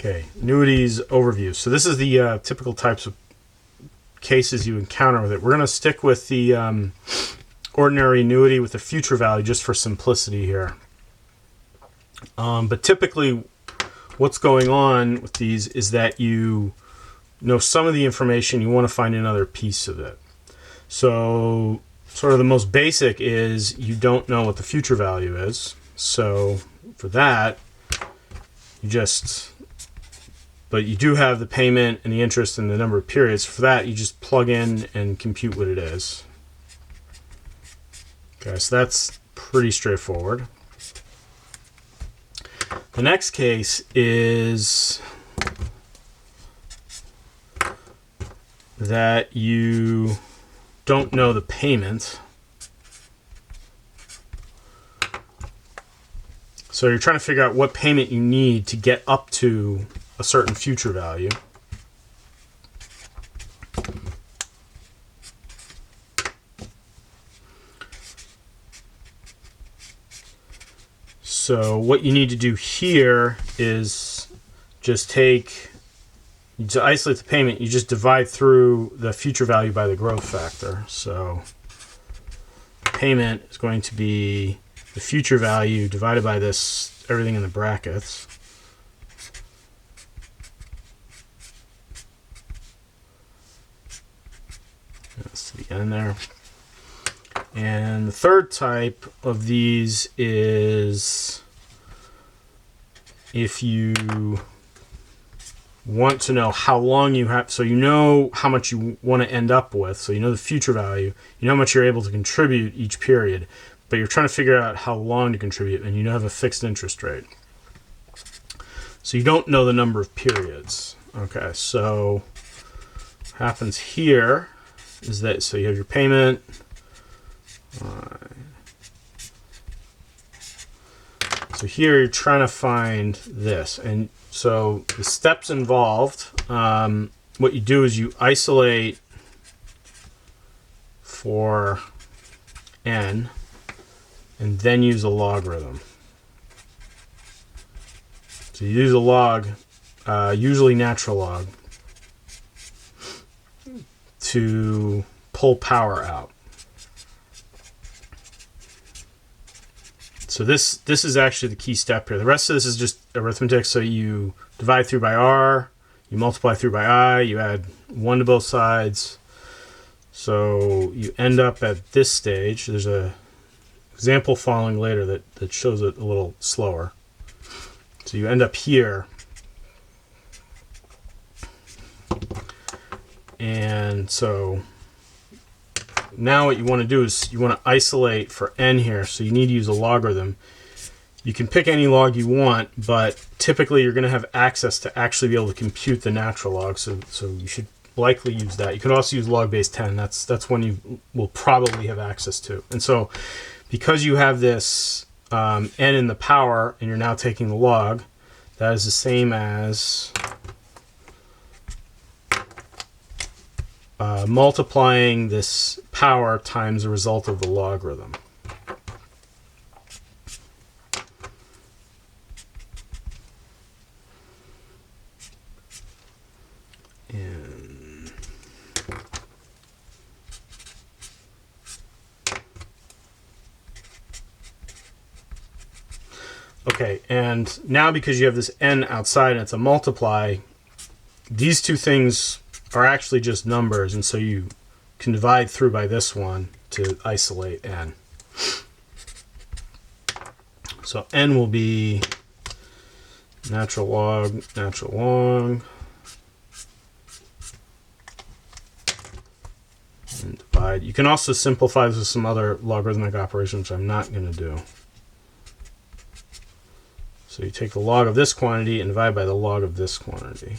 Okay, annuities overview. So this is the typical types of cases you encounter with it. We're going to stick with the ordinary annuity with the future value just for simplicity here. But typically what's going on with these is that you know some of the information, you want to find another piece of it. So sort of the most basic is you don't know what the future value is. So for that, but you do have the payment and the interest and the number of periods. For that, you just plug in and compute what it is. Okay, so that's pretty straightforward. The next case is that you don't know the payment. So you're trying to figure out what payment you need to get up to a certain future value. So what you need to do here is just to isolate the payment, you just divide through the future value by the growth factor. So payment is going to be the future value divided by this, everything in the brackets. That's to the end there. And the third type of these is if you want to know how long you have, so you know how much you want to end up with, so you know the future value, you know how much you're able to contribute each period, but you're trying to figure out how long to contribute, and you have a fixed interest rate. So you don't know the number of periods. Okay, so what happens here is that, so you have your payment. So here you're trying to find this, and so the steps involved, what you do is you isolate for n and then use a logarithm. So you use a log, usually natural log, to pull power out. So this is actually the key step here. The rest of this is just arithmetic. So you divide through by r, you multiply through by I, you add 1 to both sides. So you end up at this stage. There's a example following later that shows it a little slower. So you end up here. And so now what you want to do is you want to isolate for n here, so you need to use a logarithm. You can pick any log you want, but typically you're going to have access to actually be able to compute the natural log, so you should likely use that. You can also use log base 10. That's one you will probably have access to. And so because you have this n in the power and you're now taking the log, that is the same as multiplying this power times the result of the logarithm. Okay, and now because you have this n outside and it's a multiply, these two things are actually just numbers, and so you can divide through by this one to isolate n. So n will be natural log, and divide. You can also simplify this with some other logarithmic operations, which I'm not going to do. So you take the log of this quantity and divide by the log of this quantity.